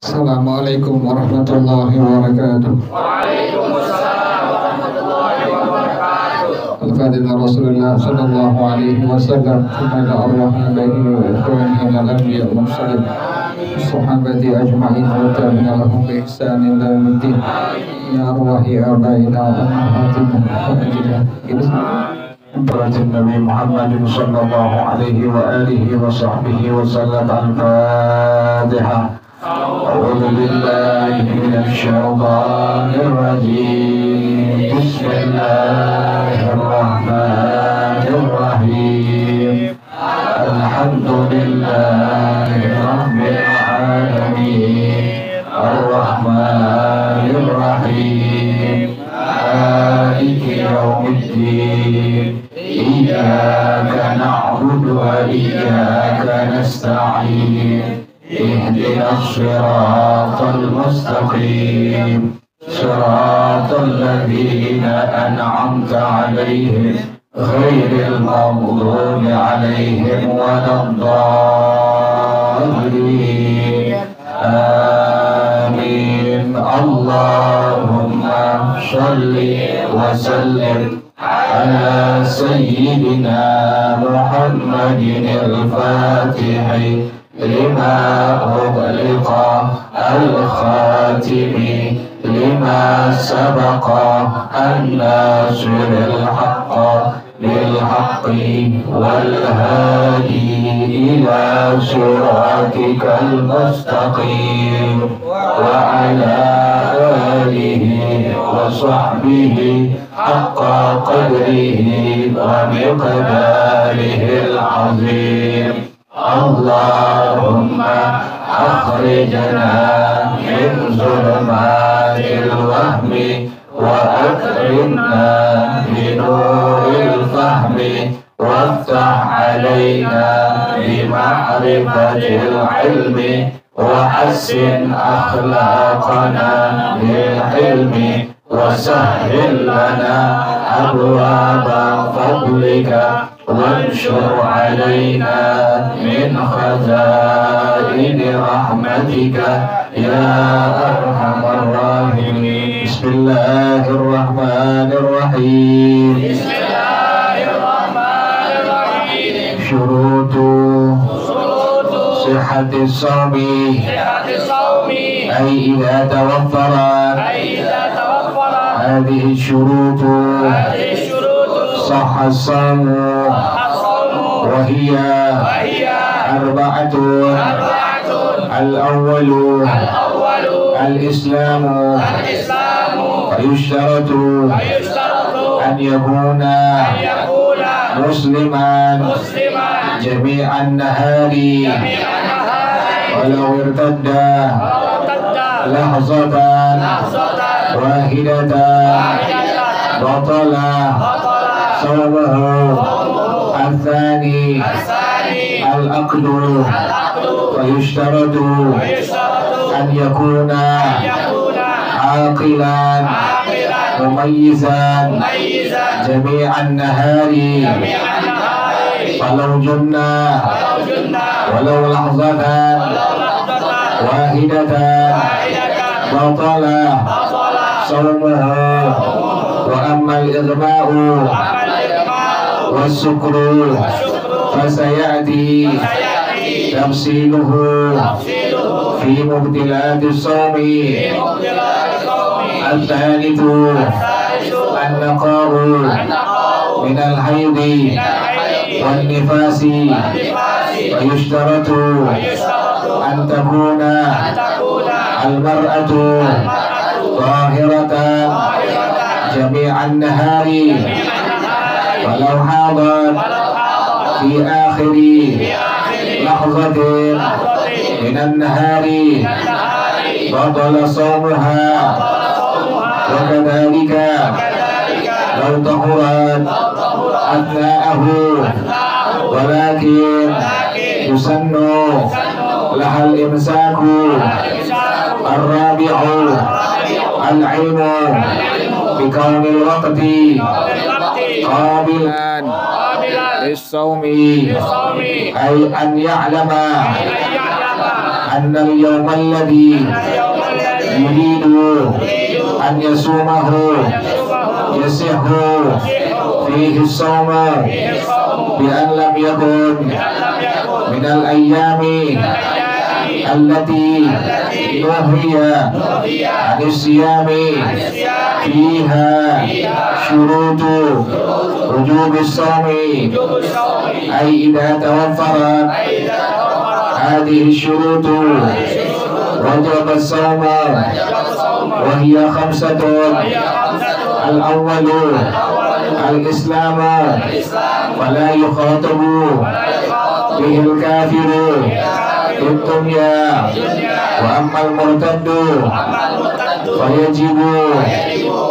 Assalamualaikum warahmatullahi wabarakatuh. Waalaikumsalam warahmatullahi wabarakatuh. Al-Fatiha Rasulullah sallallahu alaihi wasallam kepada arwah abaihi wa ikhwanihi al-anbiya wal mursalin sahabati ajma'in wa tabi'ina lahum bi ihsanin ila yaumiddin. Ya arwahi abaina wa ummahatina wa ajilna Barakatuh Nabi Muhammad sallallahu alaihi wa alihi wa sahbihi wa sallam. Al-Fatiha. أعوذ بالله من الشيطان الرجيم. بسم الله الرحمن الرحيم. الحمد لله رب العالمين الرحمن الرحيم مالك يوم الدين إياك نعبد وإياك نستعين اهدنا الصراط المستقيم صراط الذين أنعمت عليهم غير المغضوب عليهم ولا الضالين آمين. اللهم صل وسلم على سيدنا محمد الفاتح لما أغلق الخاتم لما سبق الناصر الحق بالحق والهادي إلى صراطك المستقيم وعلى آله وصحبه حق قدره ومقداره العظيم. اللهم أخرجنا من ظلمات الوهم وأكرمنا بنور الفهم وافتح علينا بمعرفة العلم وحسن أخلاقنا بالحلم وسهل لنا أبواب فضلك وانشر علينا من خزائن رحمتك يا أرحم الراحمين. بسم الله الرحمن الرحيم. بسم الله الرحمن الرحيم. شروط صحة الصوم أي إذا توفرت هذه الشروط صح الصوم وهي أربعة. الأول الإسلام ويشترط أن يكون مسلما جميع النهار ولو ارتد لحظة واحدة بطل صومه. الثاني العقد ويشترط أن يكون عاقلا مميزا جميع النهار ولو جن ولو لحظة واحدة بطل صومه. وأما الإغماء والسكر فسيأتي تفصيله في مبطلات الصوم. الثالث النقاء من الحيض والنفاس ويشترط أن تكون المرأة طاهرة جميع النهار ولو حاضت في آخر لحظة من النهار بطل صومها. وكذلك لو طهرت أثناءه ولكن يسن لها الإمساك. الرابع العلم بكون الوقت قابلا للصوم أي أن يعلم أن اليوم الذي يريد أن يصومه يصح فيه الصوم بأن لم يكن من الأيام التي نهي عن الصيام فيها شروط وجوب الصوم، أي إذا توفرت هذه الشروط وجب الصوم، وهي 5. الأول الإسلام، ولا يخاطب به الكافر في الدنيا، وأما المرتد فيجب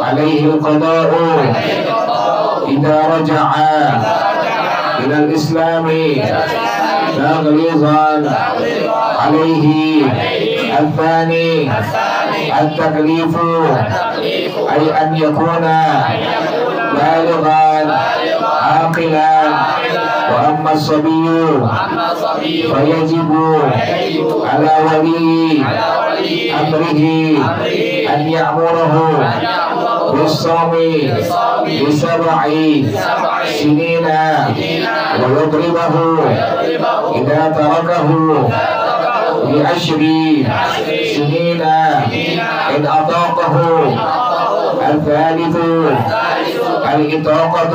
عليه القضاء إذا رجع إلى الإسلام تغليظا عليه. الثاني التكليف، أي أن يكون بالغا عاقلا. وأما الصبي فيجب على ولي أمره أن يأمره بالصوم ب7 سنين ويضربه إذا تركه ب10 سنين إن أطاقه. الثالث الإطاقة،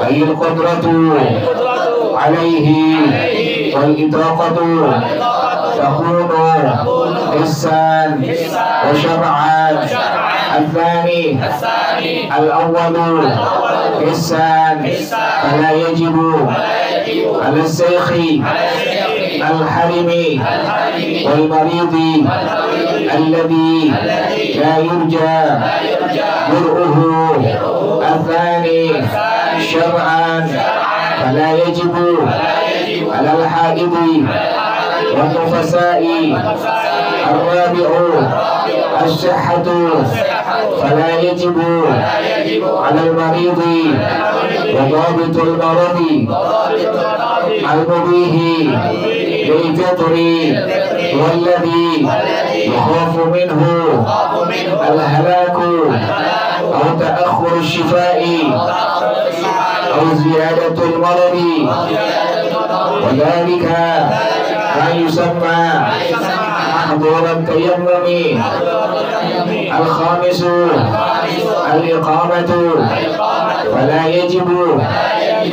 أي القدرة عليه، والإطاقة تكون حسا وشرعا. الثاني الأول حسا، فلا يجب على الشيخ الحرم والمريض الذي لا يرجى برؤه. الثاني شرعا، فلا يجب على الحائض والنفساء. الرابع الصحة، فلا يجب على المريض وضابط المرض المبيه للفطر، والذي يخاف منه الهلاك أو تأخر الشفاء أو زيادة المرض، وذلك ما يسمى محظور التيمم. الخامس الإقامة، فلا يجب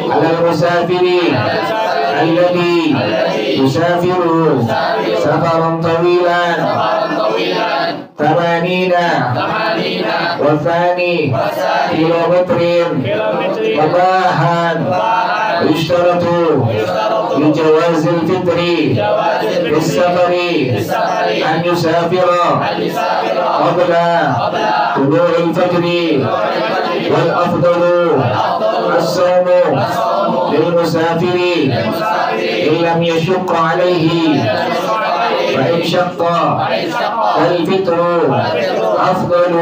على المسافر الذي يسافر سفرا طويلا 80 والثاني كيلومتر مباحا. ويشترط لجواز الفطر في السفر أن يسافر قبل طلوع الفجر، والأفضل الصوم للمسافر إن لم يشق عليه، فإن شق فالفطر أفضل.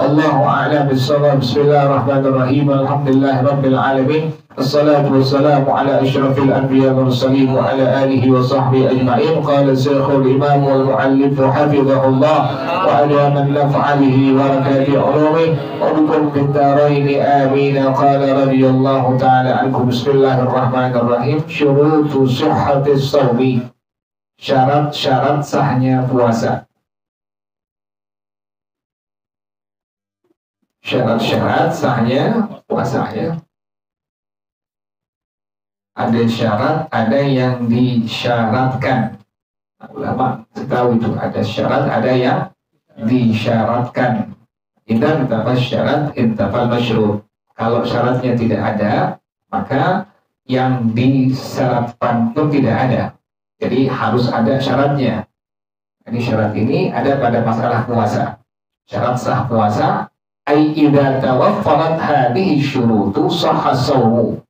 الله أعلم بالصواب. بسم الله الرحمن الرحيم. الحمد لله رب العالمين، الصلاة والسلام على أشرف الأنبياء والمرسلين وعلى آله وصحبه أجمعين. قال الشيخ الإمام والمؤلف حفظه الله وأدام النفع به وبركات علومه وبكم في الدارين آمين. قال رضي الله تعالى عنكم. بسم الله الرحمن الرحيم. شروط صحة الصوم، syarat-syarat sahnya puasa. Syarat-syarat sahnya puasanya. Ada syarat, ada yang disyaratkan. Ulama tahu itu, ada syarat, ada yang disyaratkan. Idza intafal syarat intafal masyrut. Kalau syaratnya tidak ada, maka yang disyaratkan pun tidak ada. Jadi harus ada syaratnya. Jadi syarat ini ada pada masalah puasa. Syarat sah puasa, ai idza tawaffarat hadhihi syurutu sahha shaumu.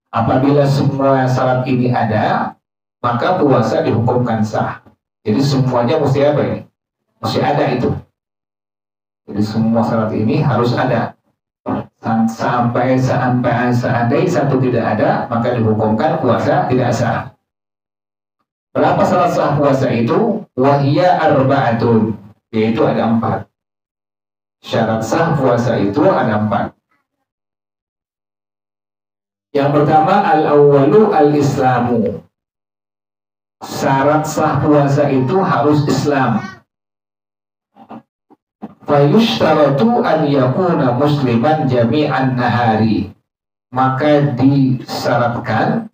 Apabila semua syarat ini ada, maka puasa dihukumkan sah. Jadi semuanya mesti apa ini? Mesti ada itu. Jadi semua syarat ini harus ada. Sampai seandainya satu tidak ada, maka dihukumkan puasa tidak sah. Berapa syarat sah puasa itu? Wahia arba'atun, yaitu ada 4. Syarat sah puasa itu ada 4. Yang pertama al-awwalu al-islamu. Syarat sah puasa itu harus Islam. Fayushtaratu an yakuna musliman jami'an nahari. Maka disyaratkan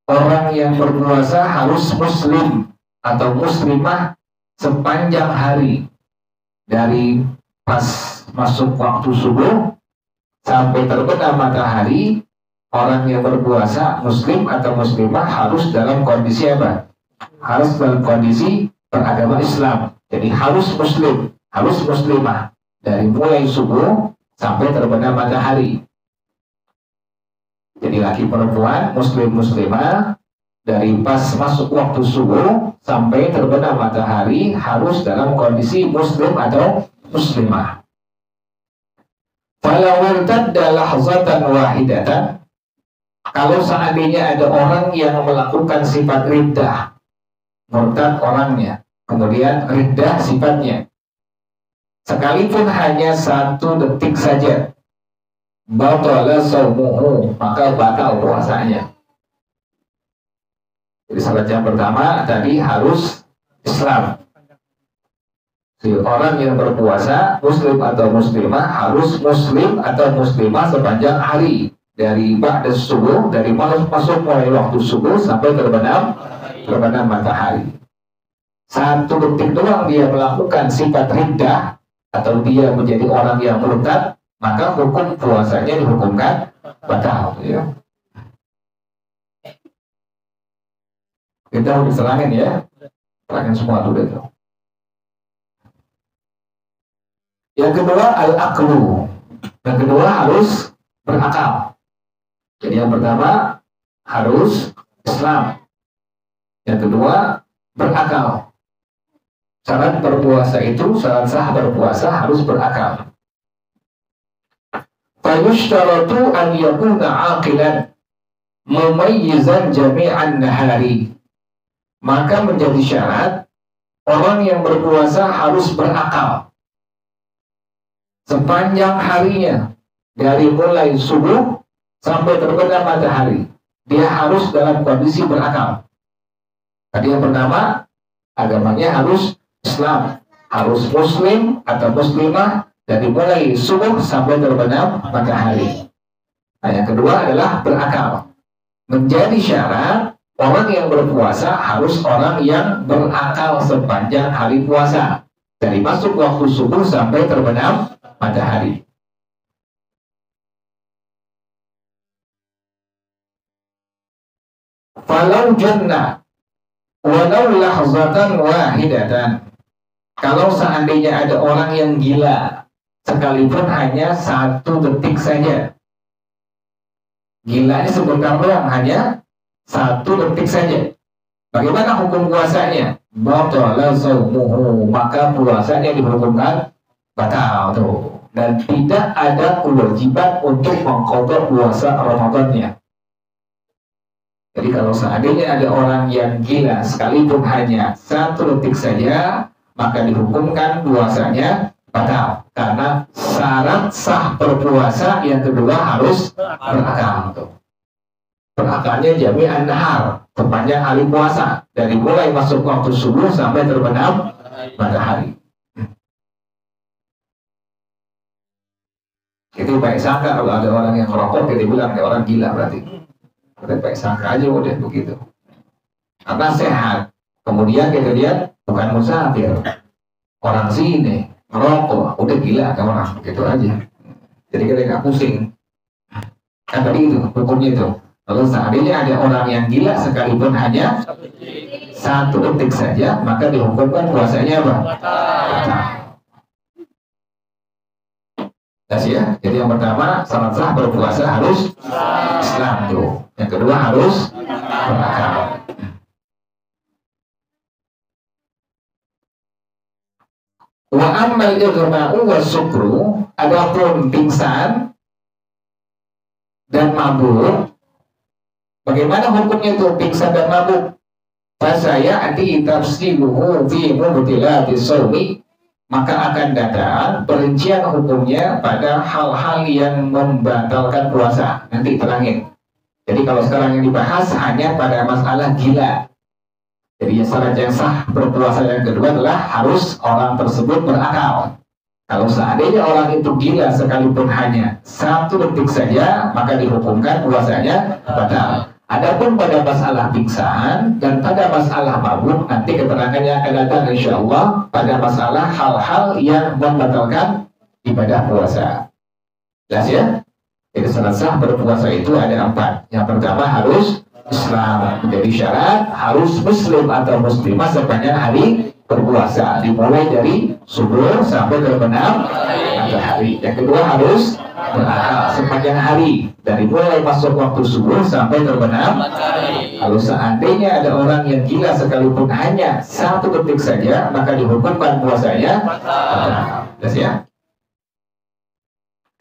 orang yang berpuasa harus muslim atau muslimah sepanjang hari, dari pas masuk waktu subuh sampai terbenam matahari. Orang yang berpuasa muslim atau muslimah harus dalam kondisi apa? Harus dalam kondisi beragama Islam. Jadi harus muslim, harus muslimah dari mulai subuh sampai terbenam matahari. Jadi laki perempuan, muslim muslimah dari pas masuk waktu subuh sampai terbenam matahari harus dalam kondisi muslim atau muslimah. Falau irtadda lahzatan wahidatan, kalau seandainya ada orang yang melakukan sifat riddah, murtad orangnya, kemudian riddah sifatnya, sekalipun hanya 1 detik saja, batala shaumuhu, maka batal puasanya. Jadi syarat yang pertama tadi harus Islam. Si orang yang berpuasa, muslim atau muslimah, harus muslim atau muslimah sepanjang hari, dari ba'da subuh, dari masuk mulai waktu subuh sampai terbenam matahari. 1 detik doang dia melakukan sifat riddah atau dia menjadi orang yang murtad, maka hukum puasanya dihukumkan batal. Ya. Kita harus selangin ya, selangin semua dulu itu. Yang kedua al-aqlu. Yang kedua harus berakal. Jadi yang pertama harus Islam. Yang kedua berakal. Syarat berpuasa itu, syarat sah berpuasa harus berakal. Fayushtaratu an yakuna aqilan mumayyizan jami'an nahari. Maka menjadi syarat orang yang berpuasa harus berakal sepanjang harinya, dari mulai subuh sampai terbenam matahari. Dia harus dalam kondisi berakal. Tadi yang pertama, agamanya harus Islam, harus muslim atau muslimah dari mulai subuh sampai terbenam matahari. Nah, yang kedua adalah berakal. Menjadi syarat orang yang berpuasa harus orang yang berakal sepanjang hari puasa, dari masuk waktu subuh sampai terbenam matahari. Falau jannah walau lahzatan wahidatan. Kalau seandainya ada orang yang gila, sekalipun hanya 1 detik saja. Gila ini sebentar doang, hanya 1 detik saja. Bagaimana hukum puasanya? Batala shaumuhu, maka puasanya dihukumkan batal tuh. Dan tidak ada kewajiban untuk mengqadha puasa Ramadannya. Jadi kalau seandainya ada orang yang gila sekalipun hanya 1 detik saja, maka dihukumkan puasanya batal. Karena syarat sah berpuasa yang kedua harus berakal tuh. Berakalnya jami'an nahar, sepanjang hari puasa, dari mulai masuk waktu subuh sampai terbenam matahari. Itu baik sangka kalau ada orang yang merokok, kita bilang orang gila berarti. Kita baik sangka aja udah begitu. Karena sehat. Kemudian kita lihat bukan musafir, orang sini merokok, udah gila kan orang, begitu aja. Jadi kita nggak pusing. Kan tadi itu hukumnya itu. Lalu seandainya ada orang yang gila sekalipun hanya 1 detik saja, maka dihukumkan puasanya apa? Ya, jadi yang pertama syarat sah berpuasa harus Islam tuh. Yang kedua harus berakal. Wa ammal igma'u wa sukru, adapun pingsan dan mabuk. Bagaimana hukumnya itu pingsan dan mabuk? Fasayati tafsiluhu fi mubtilati shaumi, maka akan datang perincian hukumnya pada hal-hal yang membatalkan puasa. Nanti terangin. Jadi kalau sekarang yang dibahas hanya pada masalah gila. Jadi syarat yang sah berpuasa yang kedua adalah harus orang tersebut berakal. Kalau seandainya orang itu gila sekalipun hanya 1 detik saja, maka dihukumkan puasanya batal. Adapun pada masalah pingsan dan pada masalah mabuk, nanti keterangannya akan datang insya Allah pada masalah hal-hal yang membatalkan ibadah puasa. Jelas ya? Jadi syarat sah berpuasa itu ada 4. Yang pertama harus Islam, menjadi syarat harus muslim atau muslimah sepanjang hari berpuasa, dimulai dari subuh sampai terbenam matahari. Yang kedua harus berakal sepanjang hari, dari mulai masuk waktu subuh sampai terbenam matahari. Kalau seandainya ada orang yang gila sekalipun hanya 1 detik saja, maka dihukumkan puasanya batal. Jelas ya?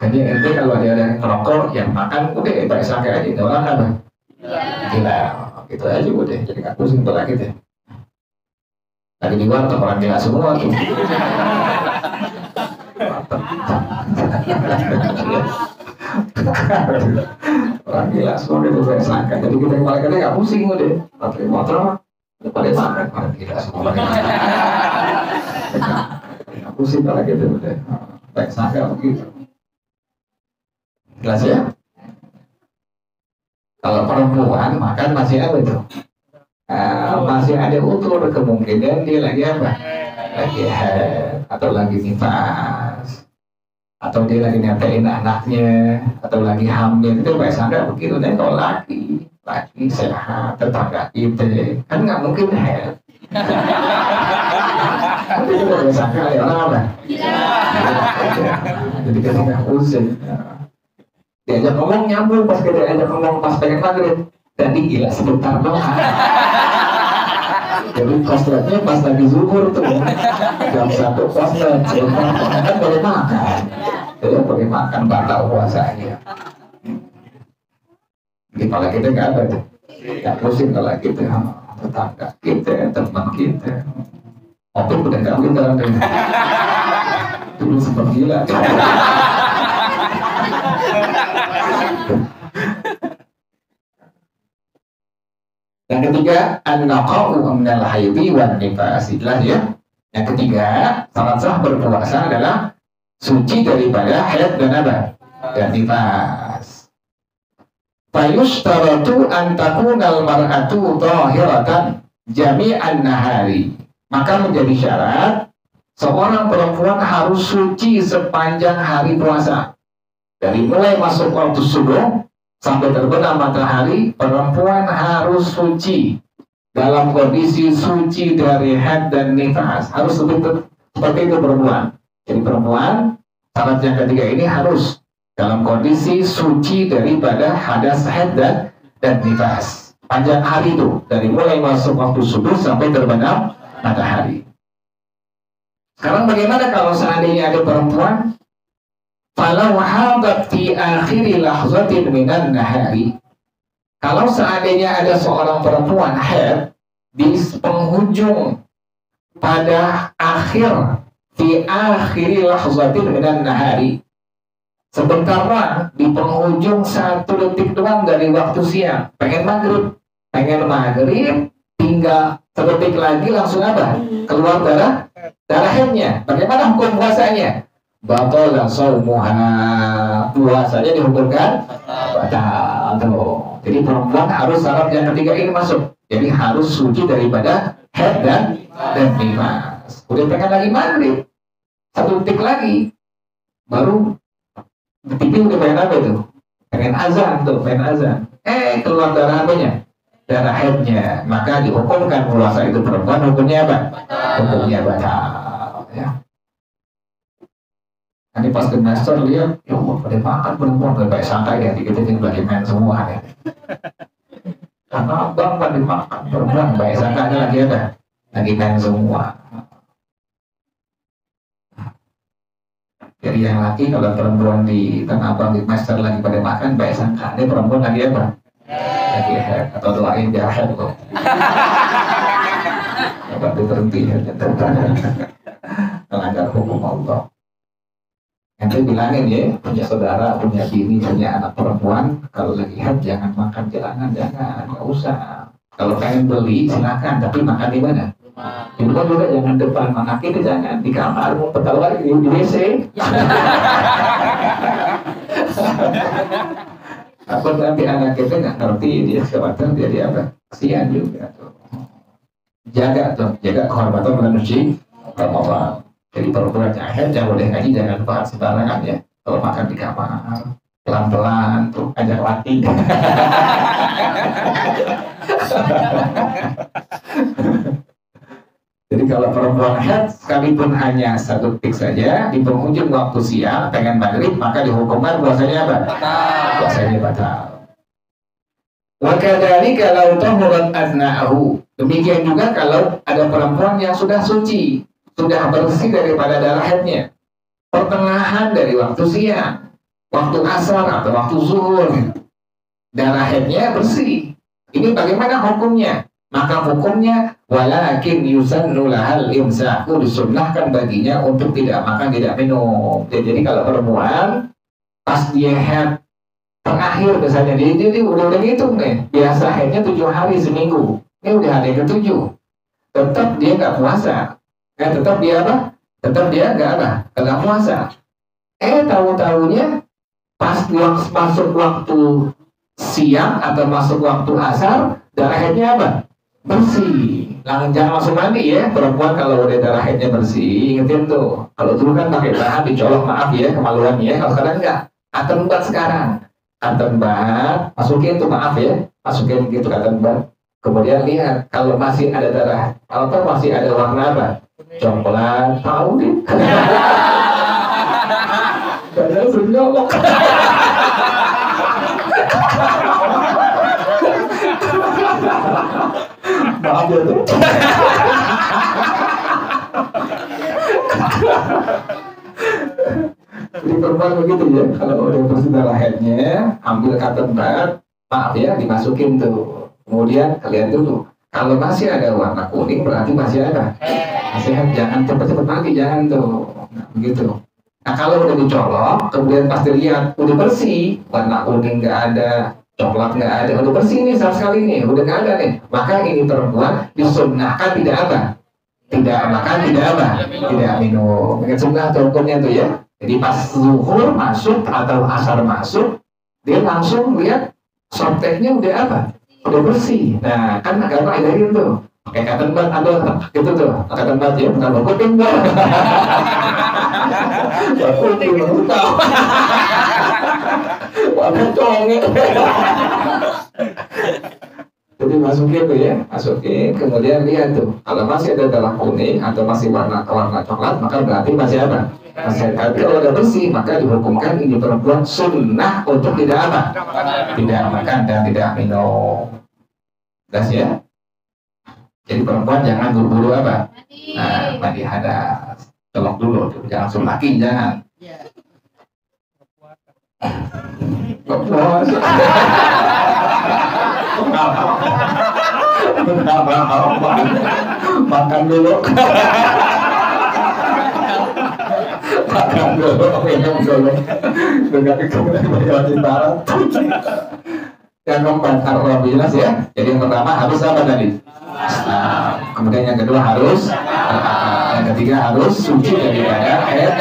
Jadi nanti kalau ada yang ngerokok, yang makan, udah baik sangka aja, itu orang apa? Gila, gitu aja udah, jadi nggak pusing berat gitu. Lagi di luar orang gila semua tuh. Orang gila semua itu saya sangka. Jadi kita kemarin kadang nggak pusing udah. Pakai motor, pada sangka orang gila semua. Nggak pusing kalau gitu udah. Baik sangka begitu. Jelas ya? Kalau perempuan makan masih apa itu? Masih ada utur kemungkinan dia lagi apa? Lagi head, atau lagi nifas, atau dia lagi nyatain anaknya, atau lagi hamil. Itu baik sangka begitu. Dan kalau laki sehat, tetangga kita kan nggak mungkin head. Tapi itu baik sangka ya orang apa? Jadi kita nggak pusing. Diajak ngomong nyambung, pas kita diajak ngomong pas pengen maghrib. Tadi gila sebentar doang. Jadi kosletnya pas lagi zuhur tuh. Jam 1 koslet, sebentar kan boleh makan. Jadi boleh makan, batal puasanya. Di kepala kita nggak ada tuh. Nggak pusing kalau kita, tetangga kita, teman kita. Opik udah nggak kita. Dulu sempat gila. Yang ketiga, an-naqa'u minal haidhi wan nifas. Jelas ya? Yang ketiga, syarat sah berpuasa adalah suci daripada haid dan apa? Dan nifas. Fayushtaratu an takunal mar'atu tahiratan jami'an nahari. Maka menjadi syarat seorang perempuan harus suci sepanjang hari puasa. Dari mulai masuk waktu subuh sampai terbenam matahari, perempuan harus suci dalam kondisi suci dari haid dan nifas. Harus seperti itu perempuan. Jadi perempuan, syarat yang ketiga ini harus dalam kondisi suci daripada hadas haid dan nifas. Panjang hari itu, dari mulai masuk waktu subuh sampai terbenam matahari. Sekarang bagaimana kalau seandainya ada perempuan falau hadat fi akhiri lahzatin minan nahari. Kalau seandainya ada seorang perempuan haid di penghujung pada akhir fi akhiri lahzatin minan nahari, sebentar doang di penghujung 1 detik doang dari waktu siang, pengen maghrib tinggal 1 detik lagi langsung apa? Keluar darah haidnya. Bagaimana hukum puasanya? Batal dan saumuha, puasanya dihukumkan batal. Jadi perempuan harus syarat yang ketiga ini masuk. Jadi harus suci daripada haid dan nifas. Udah pengen lagi maghrib, 1 detik lagi, baru di TV udah pengen apa itu? Pengen azan tuh, pengen azan. Keluar darah apanya? Darah haidnya. Maka dihukumkan puasa itu perempuan hukumnya apa? Hukumnya batal. Ya. Nanti pas ke master lihat, ya Allah, pada makan perempuan gak baik sangka ya, kita lagi main semua ya. Karena abang pada makan perempuan baik sangkanya lagi ada, lagi main semua. Jadi yang laki kalau perempuan di tengah abang di master lagi pada makan baik sangka, ini perempuan lagi apa? Lagi head atau doain dia head loh. berhenti. Melanggar hukum Allah. Nanti bilangin ya, punya saudara, punya bini, punya anak perempuan, kalau lagi haid jangan makan jalanan, jangan, nggak usah. Kalau pengen beli silakan, tapi makan di mana? Di rumah juga jangan depan, anak itu jangan di kamar, mau petawan di WC. Apa nanti anak kita nggak ngerti, dia khawatir jadi apa? Kasihan juga tuh. Jaga kehormatan bulan suci Ramadan. Jadi perempuan haid jangan boleh ngaji, jangan bahas sembarangan ya. Kalau makan di kamar, pelan-pelan tuh ajak latih. Jadi kalau perempuan haid sekalipun hanya 1 detik saja di penghujung waktu siang pengen maghrib, maka dihukumkan puasanya apa? Puasanya batal. Wa kadzalika law tahurat azna'ahu. Demikian juga kalau ada perempuan yang sudah suci, sudah bersih daripada darah haidnya, pertengahan dari waktu siang, waktu asar atau waktu zuhur, darah haidnya bersih. Ini bagaimana hukumnya? Maka hukumnya walakin yusannu lahal imsaku, disunnahkan baginya untuk tidak makan, tidak minum. Jadi kalau perempuan pas dia haid pengakhir misalnya, dia udah ngitung nih, biasa haidnya 7 hari seminggu, ini udah hari ke-7, tetap dia nggak puasa. Tetap dia apa? Tetap dia nggak puasa. Tahu-tahunya pas masuk waktu siang atau masuk waktu asar, darah haidnya apa? Bersih. Jangan langsung mandi ya. Perempuan kalau udah darah haidnya bersih, ingetin tuh. Kalau dulu kan pakai bahan dicolok, maaf ya kemaluan ya. Kalau sekarang enggak. Cotton bud sekarang. Cotton bud, masukin tuh, maaf ya. Masukin gitu cotton bud. Kemudian lihat kalau masih ada darah, atau masih ada warna apa? Coklat, tahu deh. Padahal sudah nyolok. Maaf ya tuh. Jadi perempuan begitu ya, kalau udah bersih darah haidnya, ambil cotton bud, maaf ya, dimasukin tuh. Kemudian kalian dulu, kalau masih ada warna kuning berarti masih ada. Nasihat jangan cepat-cepat mandi, jangan tuh. Nah, begitu. Nah kalau udah dicolok, kemudian pas dilihat udah bersih, warna kuning nggak ada, coklat nggak ada, udah bersih nih sama sekali nih, udah nggak ada nih. Maka ini perempuan disunnahkan tidak apa? Tidak makan, tidak apa? Tidak minum. Ingat sunnah atau hukumnya tuh ya. Jadi pas zuhur masuk atau asar masuk, dia langsung lihat softteknya udah apa? Udah bersih. Nah kan agama ajarin tuh. Kayak cotton bud ada gitu tuh, cotton bud ya, bukan kuning dong. Kuning baru tahu. Warna congek. Jadi masukin tuh ya, masukin, kemudian lihat tuh, kalau masih ada darah kuning atau masih warna coklat, maka berarti masih apa? Masih ada. Kalau udah bersih, maka dihukumkan ini perempuan sunnah untuk tidak apa? Tidak makan dan tidak minum. Jelas ya? Jadi perempuan jangan buru-buru apa? Nah, mandi hadas. Colok dulu, jangan langsung laki, jangan. Kok puasa? Makan dulu. Makan dulu, minum dulu. Dengan kemudian berjalan barat. Yang keempat harus jelas ya. Jadi yang pertama harus apa tadi? Nah, kemudian yang kedua harus, yang ketiga harus suci daripada haid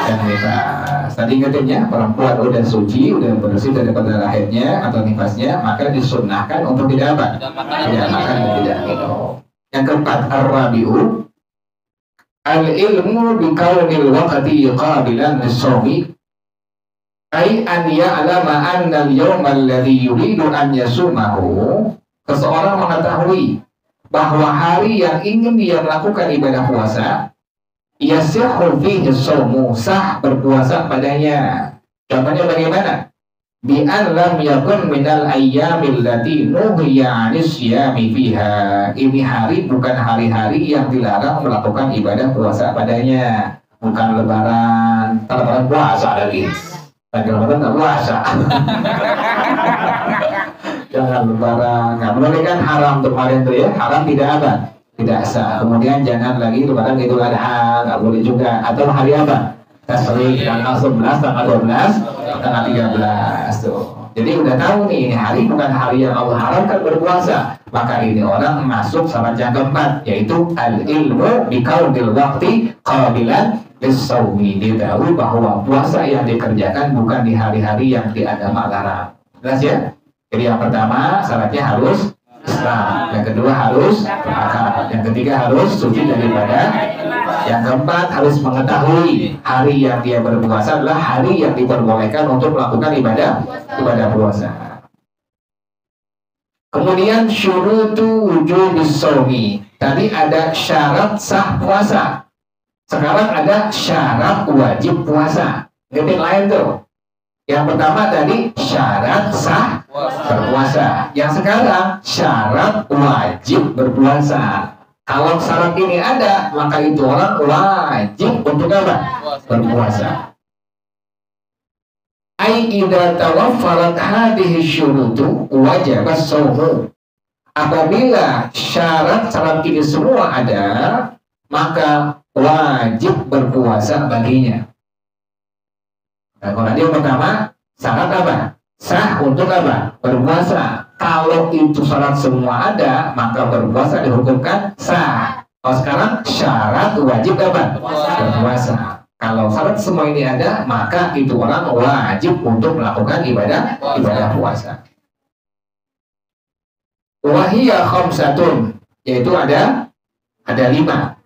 dan nifas. Tadi ingetinnya perempuan udah suci, udah bersih daripada haidnya atau nifasnya, maka disunnahkan untuk tidak apa? Tidak makan dan tidak minum. Yang keempat ar-rabi'u al-ilmu bikaunil waqti qabilan lis-shawmi, ai an ya'lama anna al-yawma alladhi yuridu an yasumahu. Seseorang mengetahui bahwa hari yang ingin dia melakukan ibadah puasa, yasihhu fihi shaumu, sah berpuasa padanya. Contohnya bagaimana? Bi an lam yakun minal ayyamil lati nuhiya 'anis siyami fiha. Ini hari bukan hari-hari yang dilarang melakukan ibadah puasa padanya. Bukan lebaran, lebaran puasa lagi. Lagi lebaran nggak puasa. Jangan lebaran, nggak boleh kan, haram kemarin tuh ya, haram tidak apa? tidak sah. Kemudian jangan lagi lebaran Idul Adha, nggak boleh juga. Atau hari apa? Tasyrik tanggal 11, tanggal 12, tanggal 13 tuh. Jadi udah tahu nih, ini hari bukan hari yang Allah haramkan berpuasa. Maka ini orang masuk syarat yang keempat, yaitu al-ilmu bikaunil waqti qabilan lis-shaumi. Diketahui bahwa puasa yang dikerjakan bukan di hari-hari yang di agama larang. Jelas ya? Jadi yang pertama syaratnya harus Islam, yang kedua harus berakal, yang ketiga harus suci daripada, yang keempat harus mengetahui hari yang dia berpuasa adalah hari yang diperbolehkan untuk melakukan ibadah puasa. Kemudian syurutu wujubis shaumi. Tadi ada syarat sah puasa. Sekarang ada syarat wajib puasa. Gede lain tuh. Yang pertama tadi syarat sah berpuasa. Yang sekarang syarat wajib berpuasa. Kalau syarat ini ada, maka itu orang wajib untuk apa? Berpuasa. Ai idza tawaffarat hadhihi syurutu wajib as-shaumu. Apabila syarat-syarat ini semua ada, maka wajib berpuasa baginya. Nah, kalau yang pertama, syarat apa? Sah untuk apa? Berpuasa. Kalau itu syarat semua ada, maka berpuasa dihukumkan sah. Kalau sekarang syarat wajib apa? Berpuasa. Kalau syarat semua ini ada, maka itu orang wajib untuk melakukan ibadah puasa. Wahiyya khamsatun, yaitu ada 5.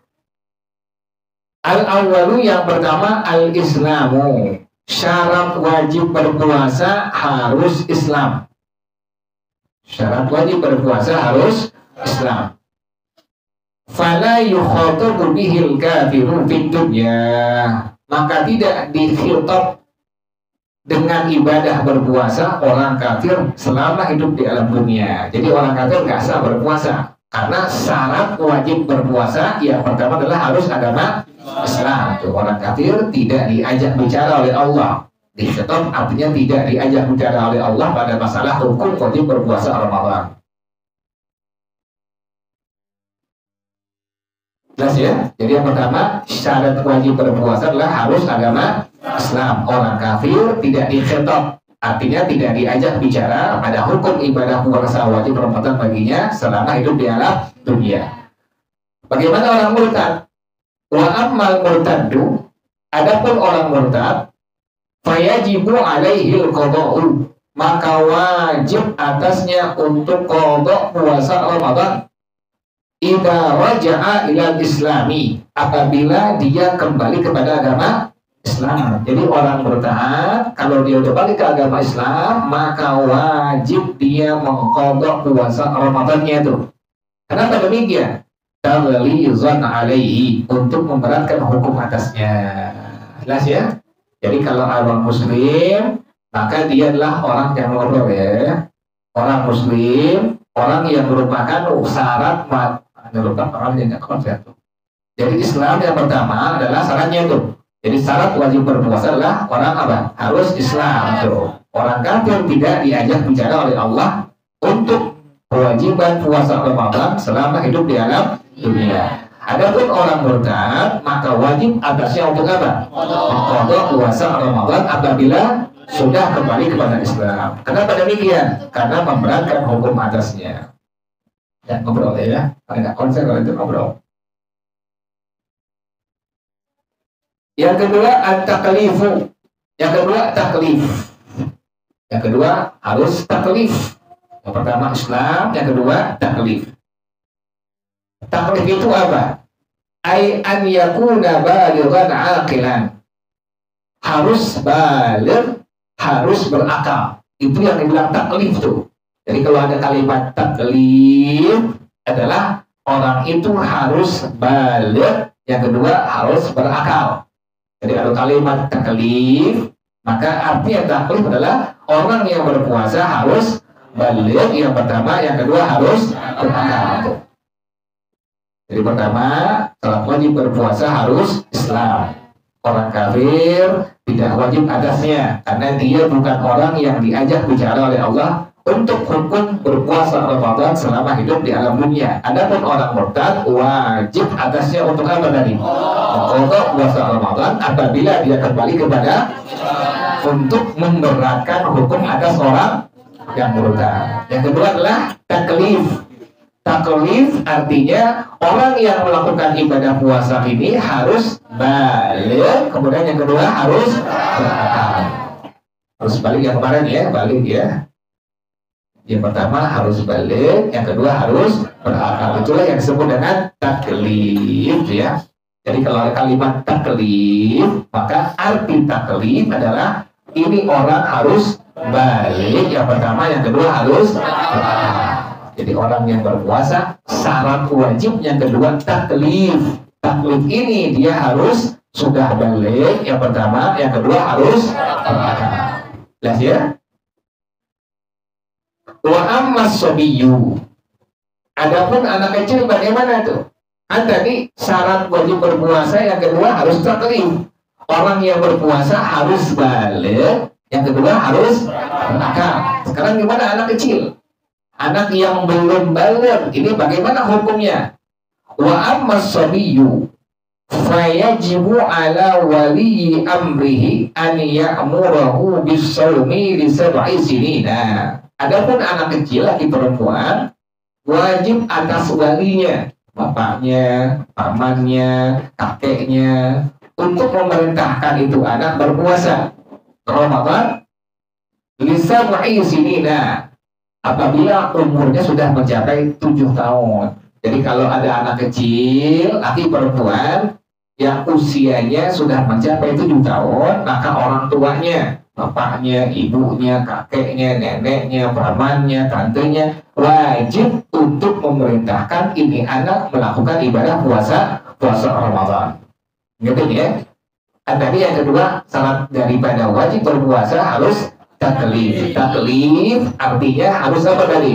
Al-awwalu yang pertama al-islamu. Syarat wajib berpuasa harus Islam. Syarat wajib berpuasa harus Islam. Fala yukhatabu bihil kafiru fid dunya. Maka tidak dikhitab dengan ibadah berpuasa orang kafir selama hidup di alam dunia. Jadi orang kafir nggak sah berpuasa. Karena syarat wajib berpuasa yang pertama adalah harus agama Islam. Tuh, orang kafir tidak diajak bicara oleh Allah. Dikhitab artinya tidak diajak bicara oleh Allah pada masalah hukum wajib berpuasa Ramadan. Jelas ya? Jadi yang pertama syarat wajib berpuasa adalah harus agama Islam. Orang kafir tidak dikhitab, artinya tidak diajak bicara pada hukum ibadah puasa wajib Ramadan baginya selama hidup di alam dunia. Bagaimana orang murtad? Wa ammal murtaddu, adapun orang murtad, fayajibu alaihil qada'u, maka wajib atasnya untuk qada' puasa Ramadan. Idza raja'a ilal islami, apabila dia kembali kepada agama Islam. Jadi orang murtad kalau dia udah balik ke agama Islam, maka wajib dia mengqada' puasa Ramadannya itu. Kenapa demikian? Taghlizan alaihi, untuk memberatkan hukum atasnya. Jelas ya? Jadi kalau orang muslim, maka dia adalah orang yang ngobrol ya. Orang muslim, orang yang merupakan syarat Jadi Islam yang pertama adalah syaratnya itu. Jadi syarat wajib berpuasa adalah orang apa? Harus Islam tuh. Orang kafir tidak diajak bicara oleh Allah untuk kewajiban puasa Ramadan selama hidup di alam dunia. Adapun orang murtad, maka wajib atasnya untuk apa? Mengqada puasa Ramadan apabila sudah kembali kepada Islam. Kenapa demikian? Karena memberatkan hukum atasnya. Ya, ngobrol ya. Kalau nggak konsen kalau itu ngobrol. Yang kedua at-taklifu. Yang kedua taklif. Yang kedua harus taklif. Yang pertama Islam, yang kedua taklif. Taklif itu apa? Ai an yakuna balighan aqilan. Harus baligh, harus berakal. Itu yang dibilang taklif tuh. Jadi kalau ada kalimat taklif adalah orang itu harus baligh, yang kedua harus berakal. Jadi kalau kalimat taklif, maka artinya taklif adalah orang yang berpuasa harus baligh, yang pertama, yang kedua harus berakal. Jadi pertama, salat wajib berpuasa harus Islam. Orang kafir tidak wajib atasnya, karena dia bukan orang yang diajak bicara oleh Allah untuk hukum berpuasa Ramadan selama hidup di alam dunia. Adapun orang murtad wajib atasnya untuk apa tadi? Untuk puasa Ramadan apabila dia kembali kepada untuk memberatkan hukum atas orang yang murtad. Yang kedua adalah taklif. Taklif artinya orang yang melakukan ibadah puasa ini harus balik. Kemudian yang kedua harus berakal. Harus balik yang kemarin ya, balik ya. Yang pertama harus balik, yang kedua harus berakal. Itulah yang disebut dengan taklif ya. Jadi kalau ada kalimat taklif, maka arti taklif adalah ini orang harus balik. Yang pertama, yang kedua harus berakal. Jadi orang yang berpuasa syarat wajib yang kedua taklif. Taklif ini dia harus sudah balik. Yang pertama, yang kedua harus berakal. Jelas ya? Wa ammas sabiyyu. Adapun anak kecil bagaimana tuh? Kan tadi syarat wajib berpuasa yang kedua harus taklif. Orang yang berpuasa harus balik, yang kedua harus berakal. Sekarang gimana anak kecil? Anak yang belum balik ini bagaimana hukumnya? Wa ammas sabiyyu fayajibu ala wali amrihi an ya'murahu bis-shaumi li sab'i sinina. Adapun anak kecil laki perempuan wajib atas walinya, bapaknya, pamannya, kakeknya untuk memerintahkan itu anak berpuasa Ramadan li sab'i sinina apabila umurnya sudah mencapai 7 tahun. Jadi kalau ada anak kecil laki perempuan yang usianya sudah mencapai 7 tahun, maka orang tuanya, bapaknya, ibunya, kakeknya, neneknya, pamannya, tantenya wajib untuk memerintahkan ini anak melakukan ibadah puasa Ramadan. Gitu ya. Tadi yang kedua syarat daripada wajib berpuasa harus taklif. Taklif artinya harus apa tadi?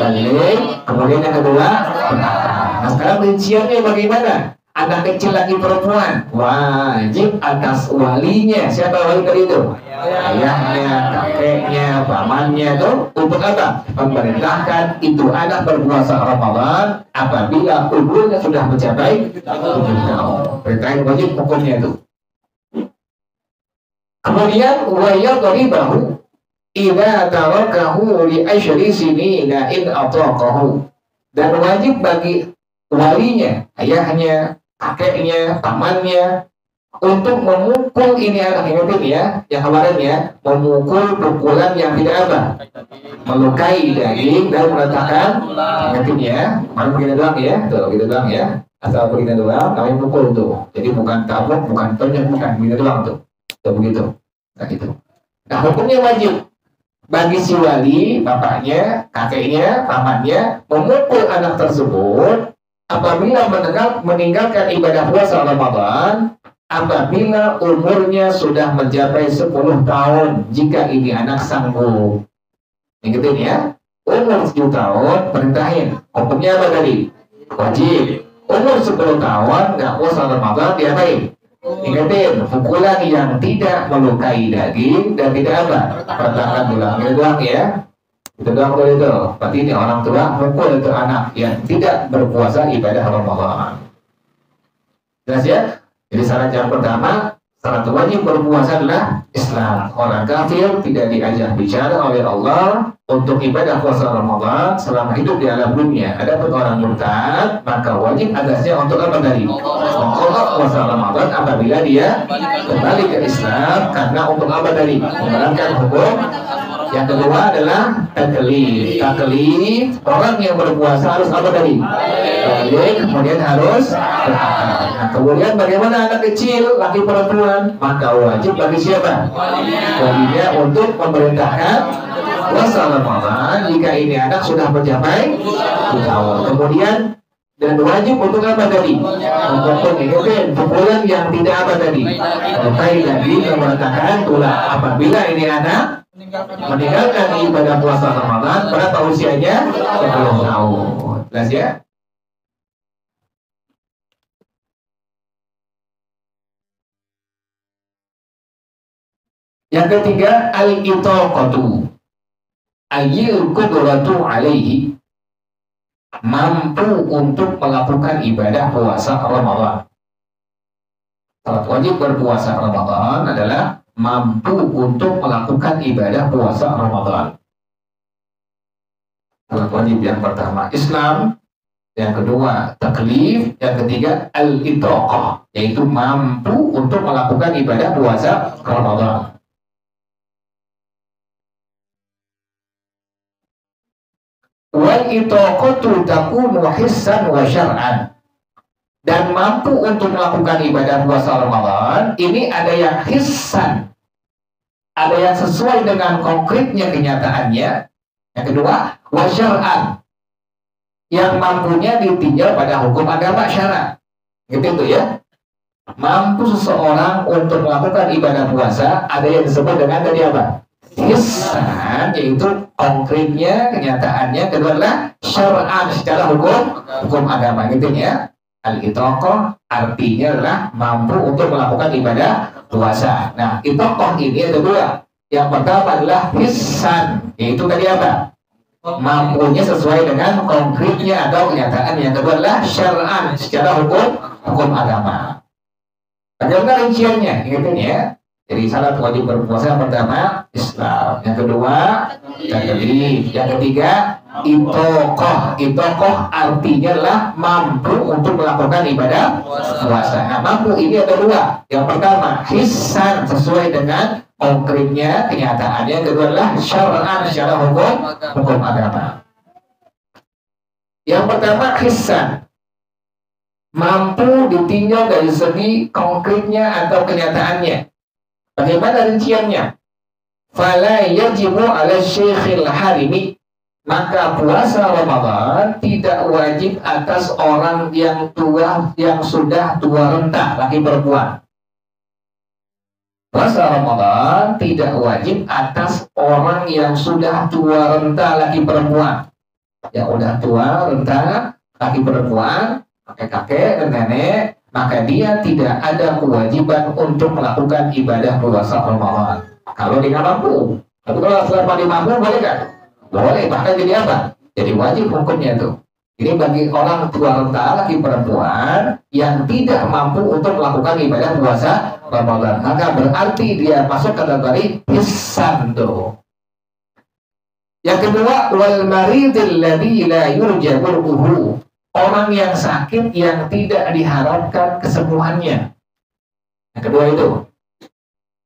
Balik. Kemudian yang kedua berakal. Nah sekarang rinciannya bagaimana? Anak kecil laki perempuan wajib atas walinya. Siapa wali tadi itu? Ayahnya, kakeknya, pamannya tuh untuk apa? Memerintahkan itu anak berpuasa Ramadan apabila umurnya sudah mencapai 7 tahun. Perintah wajib hukumnya itu. Kemudian wayadribahu idza tarakahu li asyri sinina in ataqahu. Dan wajib bagi walinya, ayahnya, kakeknya, pamannya untuk memukul ini anak. Ingatin ya, yang kemarin ya, memukul pukulan yang tidak apa? Melukai daging dan meletakkan. Ingatin ya, kemarin begini doang ya, tuh gitu doang ya. Asal begini doang, namanya pukul tuh. Jadi bukan tabuk, bukan tonjok, bukan begini doang tuh. Tuh begitu. Nah gitu. Nah hukumnya wajib bagi si wali, bapaknya, kakeknya, pamannya memukul anak tersebut apabila meninggalkan ibadah puasa Ramadan apabila umurnya sudah mencapai 10 tahun jika ini anak sanggup. Ingetin ya, umur 7 tahun perintahin. Hukumnya apa tadi? Wajib. Umur 10 tahun nggak puasa Ramadan diapain? Ingetin, pukulan yang tidak melukai daging dan tidak apa? Pertahanan tulang. Itu doang ya. Itu doang tuh itu. Berarti ini orang tua mukul itu anak yang tidak berpuasa ibadah Ramadan. Jelas ya? Jadi syarat yang pertama, syarat wajib berpuasa adalah Islam. Orang kafir tidak diajak bicara oleh Allah untuk ibadah puasa Ramadan selama hidup di alam dunia. Adapun orang murtad, maka wajib atasnya untuk apa tadi? Untuk puasa Ramadan apabila dia kembali ke Islam karena untuk apa tadi? Menerapkan hukum. Yang kedua adalah taklif. Taklif, orang yang berpuasa harus apa tadi? Balik, kemudian harus berakal. Nah, kemudian bagaimana anak kecil, laki perempuan? Maka wajib bagi siapa? Walinya untuk memerintahkan puasa Ramadan jika ini anak sudah mencapai 7 tahun. Kemudian dan wajib untuk apa tadi? Untuk mengikuti pukulan yang tidak apa tadi? Melukai tadi memerintahkan tulang. Apabila ini anak meninggalkan ibadah puasa Ramadan, berapa usianya? 10 tahun. Jelas ya? Yang ketiga, al-itaqatu. ayyul qudratu alaihi, mampu untuk melakukan ibadah puasa Ramadan. Syarat wajib berpuasa Ramadan adalah mampu untuk melakukan ibadah puasa Ramadan. Syarat wajib yang pertama Islam, yang kedua taklif, yang ketiga al-itaqah, yaitu mampu untuk melakukan ibadah puasa Ramadan. Wal itaqatu takunu hissan wa syar'an. Dan mampu untuk melakukan ibadah puasa Ramadan ini ada yang hissan, ada yang sesuai dengan konkretnya kenyataannya. Yang kedua wa syar'an, yang mampunya ditinjau pada hukum agama syara. Gitu itu ya. Mampu seseorang untuk melakukan ibadah puasa ada yang disebut dengan tadi apa? Hissan, yaitu konkretnya, kenyataannya. Kedua adalah syar'an, secara hukum agama. Gitu ya. Al-itaqah artinya adalah mampu untuk melakukan ibadah puasa. Nah, itaqah ini ada dua. Yang pertama adalah hissan, yaitu tadi apa? Mampunya sesuai dengan konkretnya atau kenyataan. Yang kedua adalah syar'an, secara hukum agama. Bagaimana rinciannya? Ingat ya. Jadi syarat wajib berpuasa yang pertama Islam, yang kedua taklif, yang ketiga itaqah. Itaqah artinya adalah mampu untuk melakukan ibadah puasa. Nah, mampu ini ada dua. Yang pertama hissan, sesuai dengan konkretnya, kenyataannya. Yang kedua adalah syar'an, secara hukum agama. Yang pertama hissan, mampu ditinjau dari segi konkretnya atau kenyataannya. Bagaimana rinciannya? Fala yajibu ala syekhil harimi, maka puasa Ramadan tidak wajib atas orang yang tua, yang sudah tua renta, laki perempuan. Puasa Ramadan tidak wajib atas orang yang sudah tua renta, laki perempuan. Yang udah tua renta, laki perempuan, kakek-kakek dan nenek, maka dia tidak ada kewajiban untuk melakukan ibadah puasa Ramadan kalau dia nggak mampu. Tapi kalau selama dia mampu, boleh kan? Boleh, bahkan jadi apa? Jadi wajib hukumnya tuh. Ini bagi orang tua renta, laki perempuan yang tidak mampu untuk melakukan ibadah puasa Ramadan, maka berarti dia masuk kategori hissan tuh. Yang kedua, wal maridil ladzi la yurja bur'uhu, orang yang sakit yang tidak diharapkan kesembuhannya. Yang kedua itu.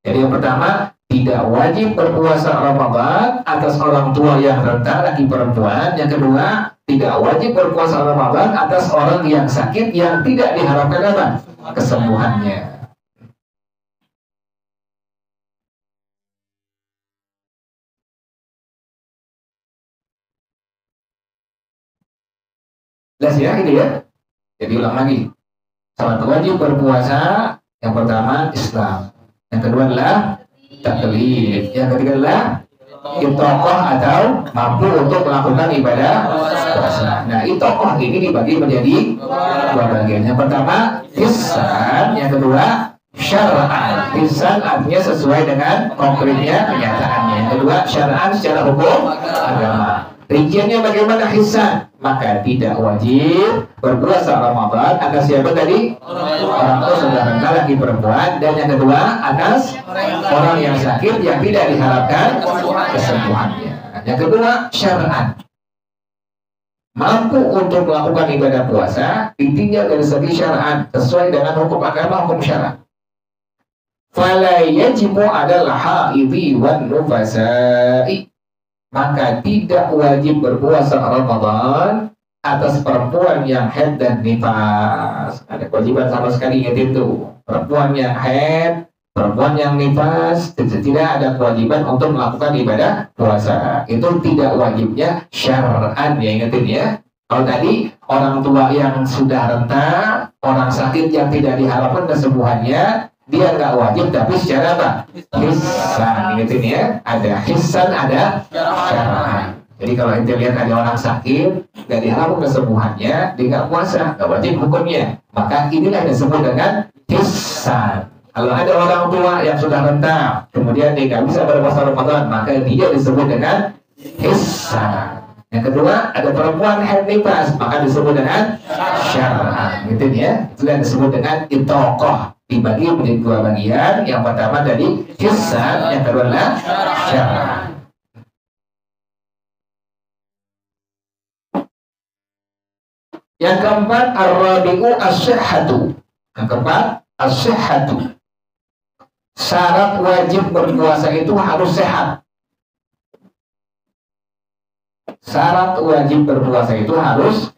Jadi yang pertama, tidak wajib berpuasa Ramadan atas orang tua yang renta, laki perempuan. Yang kedua, tidak wajib berpuasa Ramadan atas orang yang sakit yang tidak diharapkan apa? Kesembuhannya. Jelas ya, gitu ya. Jadi ulang lagi. Syarat wajib berpuasa yang pertama Islam, yang kedua adalah taklif, yang ketiga adalah itaqah atau mampu untuk melakukan ibadah puasa. Nah, itaqah ini dibagi menjadi dua bagian. Yang pertama hissan, yang kedua syar'an. Hissan artinya sesuai dengan konkretnya, kenyataannya. Yang kedua syar'an, secara hukum agama. Rinciannya bagaimana hissan? Maka tidak wajib berpuasa Ramadan atas siapa tadi? Orang tua, saudara renta, laki perempuan. Dan yang kedua atas orang yang sakit yang tidak diharapkan kesembuhannya. Yang kedua syar'an, mampu untuk melakukan ibadah puasa ditinjau dari segi syar'an, sesuai dengan hukum agama, hukum syara'. Fala yajibu adalah haidhi wan nufasa'i, maka tidak wajib berpuasa Ramadan atas perempuan yang haid dan nifas. Ada kewajiban sama sekali, ingat itu. Perempuan yang haid, perempuan yang nifas, tidak ada kewajiban untuk melakukan ibadah puasa. Itu tidak wajibnya syar'an, ya, ingetin ya. Kalau tadi orang tua yang sudah renta, orang sakit yang tidak diharapkan kesembuhannya, dia nggak wajib, tapi secara apa? Hissan, ingetin ya. Ada hissan, ada syar'an. Jadi kalau ente lihat ada orang sakit, nggak diharapkan kesembuhannya, dia nggak puasa, nggak wajib hukumnya. Maka inilah yang disebut dengan hissan. Kalau ada orang tua yang sudah renta, kemudian dia nggak bisa berpuasa Ramadan, maka dia disebut dengan hissan. Yang kedua, ada perempuan haid nifas, maka disebut dengan syar'an. Gitu ya. Itu yang disebut dengan itoqoh. Dibagi menjadi dua bagian. Yang pertama tadi hissan, yang kedua adalah syar'an. Yang keempat, ar-rabi'u as-sihhatu. Yang keempat, as-sihhatu. Syarat wajib berpuasa itu harus sehat. Syarat wajib berpuasa itu harus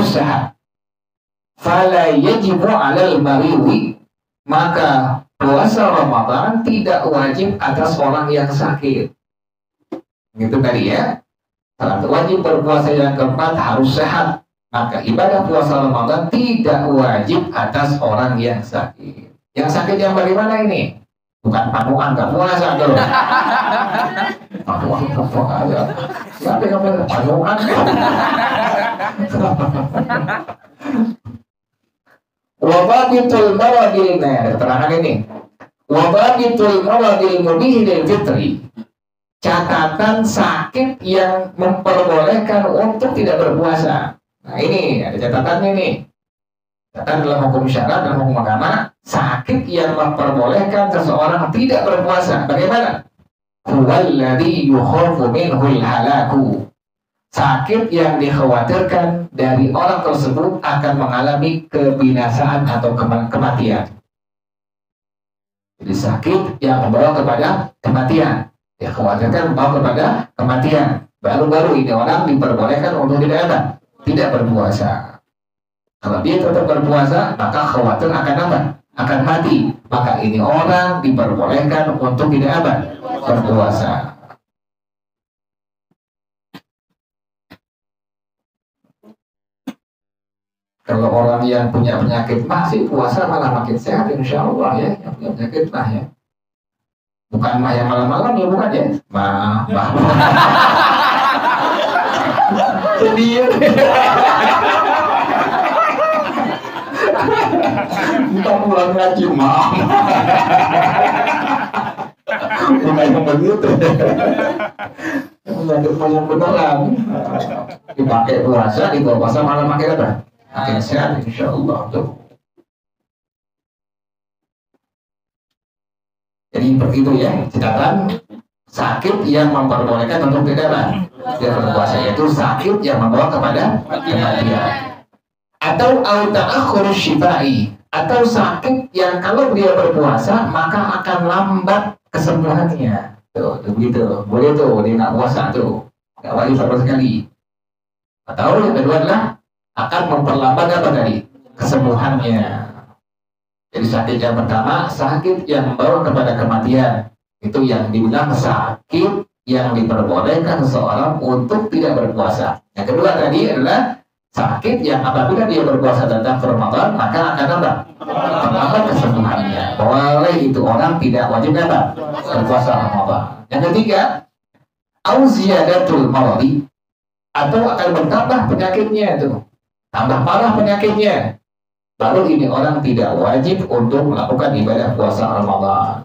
sehat. Fala yajibu 'alal maridi, maka puasa Ramadan tidak wajib atas orang yang sakit. Gitu tadi ya. Syarat wajib berpuasa yang keempat harus sehat. Maka ibadah puasa Ramadan tidak wajib atas orang yang sakit. Yang sakit yang bagaimana ini? Bukan panuan, nggak puasa tuh. Panuan nggak puasa. Siapa yang bilang panuan? Wabagitul mawadil, nah keterangan ini. Wabagitul mawadil mubih lil fitri. Catatan sakit yang memperbolehkan untuk tidak berpuasa. Nah ini ada catatannya nih. Catatan dalam hukum syara dan hukum agama, sakit yang memperbolehkan seseorang tidak berpuasa. Bagaimana? Huwallazi yukhafu minhul halaku. Sakit yang dikhawatirkan dari orang tersebut akan mengalami kebinasaan atau kematian. Jadi sakit yang membawa kepada kematian. Dikhawatirkan membawa kepada kematian. Baru-baru ini orang diperbolehkan untuk tidak berpuasa. Kalau dia tetap berpuasa, maka khawatir akan apa? Akan mati. Maka ini orang diperbolehkan untuk tidak berpuasa. Kalau orang yang punya penyakit mah sih puasa malah makin sehat insya Allah ya. Yang punya penyakit mah ya. Bukan mah yang malam-malam ya, bukan ya. Mah. Jadi kita pulang ngaji mah. Bukan yang begitu. Penyakit yang beneran. Dipakai puasa, dibawa puasa malam makin apa? Makin sehat insya Allah tuh. Jadi begitu ya, catatan sakit yang memperbolehkan untuk tidak berpuasa, yaitu sakit yang membawa kepada kematian. Atau ta'akhur syifai, atau sakit yang kalau dia berpuasa maka akan lambat kesembuhannya. Tuh begitu, boleh tuh dia nggak puasa tuh, nggak wajib sama sekali. Atau yang kedua adalah akan memperlambat apa tadi? Kesembuhannya. Jadi sakit yang pertama, sakit yang membawa kepada kematian. Itu yang dibilang sakit yang diperbolehkan seseorang untuk tidak berpuasa. Yang kedua tadi adalah sakit yang apabila dia berpuasa tentang Ramadan, maka akan apa? Terlambat kesembuhannya. Boleh itu orang tidak wajib apa? Berpuasa Ramadan. Yang ketiga, auziyadatul maradi, atau akan bertambah penyakitnya itu. Tambah parah penyakitnya, baru ini orang tidak wajib untuk melakukan ibadah puasa Ramadan.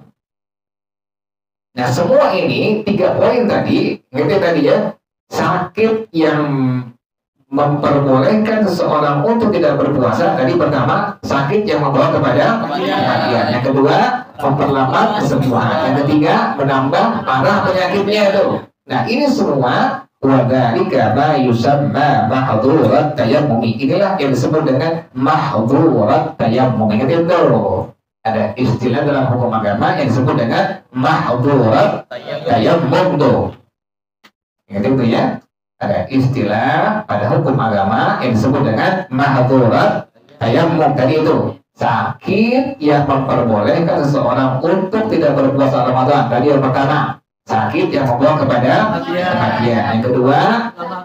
Nah semua ini 3 poin tadi, ngerti tadi ya, sakit yang memperbolehkan seseorang untuk tidak berpuasa. Tadi pertama, sakit yang membawa kepada kematian. Yang kedua, memperlambat kesembuhan. Yang ketiga, menambah parah penyakitnya itu. Nah ini semua wadhalika ma yusamma mahdhurat tayammum. Inilah yang disebut dengan mahdhurat tayammum. Ingat itu. Ada istilah dalam hukum agama yang disebut dengan mahdhurat tayammum tuh. Ingat itu ya. Ada istilah pada hukum agama yang disebut dengan mahdhurat tayammum tadi itu. Sakit yang memperbolehkan seseorang untuk tidak berpuasa Ramadan. Tadi yang pertama, sakit yang membawa kepada kematian. Yang kedua,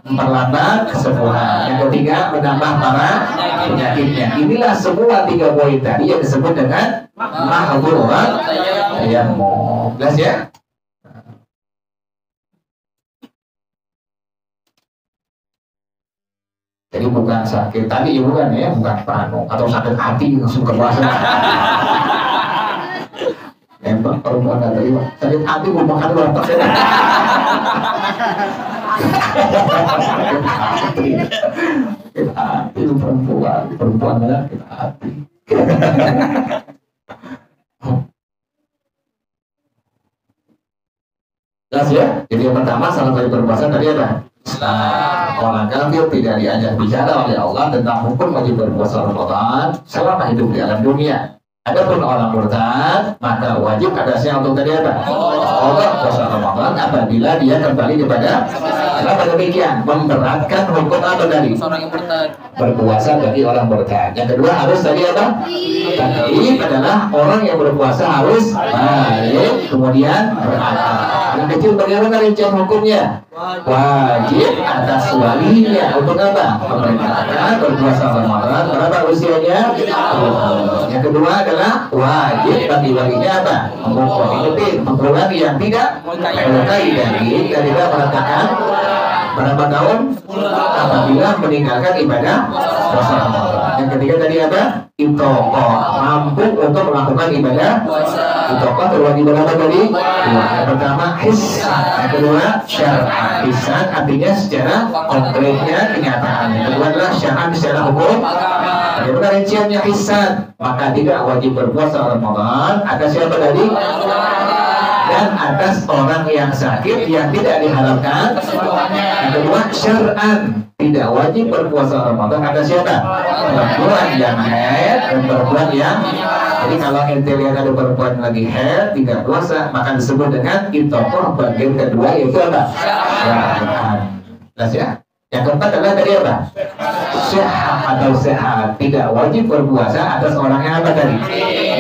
memperlambat kesembuhan. Yang ketiga, menambah parah penyakitnya. Inilah semua 3 poin tadi yang disebut dengan mahdhurat tayammum. Jelas ya? Jadi bukan sakit tadi, bukan ya, bukan panu atau sakit hati langsung ke puasa. Emang perempuan nggak terima sakit hati mau makan warteg. Sakit hati lu perempuan ya sakit hati. Jelas ya? Jadi yang pertama salah satu berpuasa tadi apa? Orang kafir tidak diajak bicara oleh Allah tentang hukum wajib berpuasa Ramadan selama hidup di alam dunia. Adapun orang murtad, maka wajib ada syarat untuk tadi apa? Allah puasa Ramadan apabila dia kembali kepada kenapa demikian? Memberatkan hukum apa tadi? Berpuasa bagi orang murtad. Yang kedua harus tadi apa? Tadi adalah orang yang berpuasa harus baik, kemudian berakal. Yang kecil bagaimana rincian hukumnya? Wajib atas walinya untuk apa? Memerintahkan berpuasa Ramadan berapa usianya? Yang kedua adalah wajib bagi walinya apa? Memulai yang tidak melukai dari mengatakan berapa tahun apabila meninggalkan ibadah puasa Ramadan. Yang ketiga tadi apa? Itoko mampu untuk melakukan ibadah itoko terwajib berapa tadi? Yang pertama hisan, yang kedua syar'an. Hisan artinya secara konkretnya kenyataan. Yang kedua adalah syar'an secara hukum. Bagaimana rinciannya hisan? Maka tidak wajib berpuasa Ramadan atas siapa tadi? Dan atas orang yang sakit yang tidak diharapkan. Yang kedua syar'an, tidak wajib berpuasa Ramadan atas siapa? Perempuan yang haid dan perempuan yang jadi kalau ente lihat ada perempuan lagi haid tidak puasa maka disebut dengan itokoh bagian kedua yaitu apa? Syar'an. Jelas ya? Yang keempat adalah tadi apa? Sehat atau sehat, tidak wajib berpuasa atas orang yang apa tadi?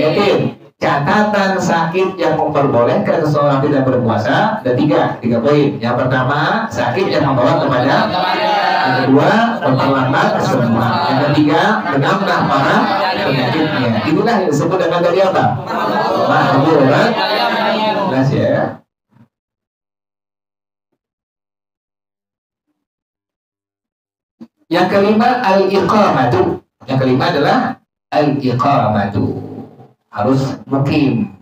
Yakin. Catatan sakit yang memperbolehkan seseorang tidak berpuasa ada tiga poin. Yang pertama sakit yang membawa kepada, yang kedua memperlambat kesembuhan, yang ketiga menambah parah penyakitnya. Itulah yang disebut dengan tadi apa? Mahdurat. Jelas ya. Yang kelima al-iqamatu. Yang kelima adalah al-iqamatu. Harus mukim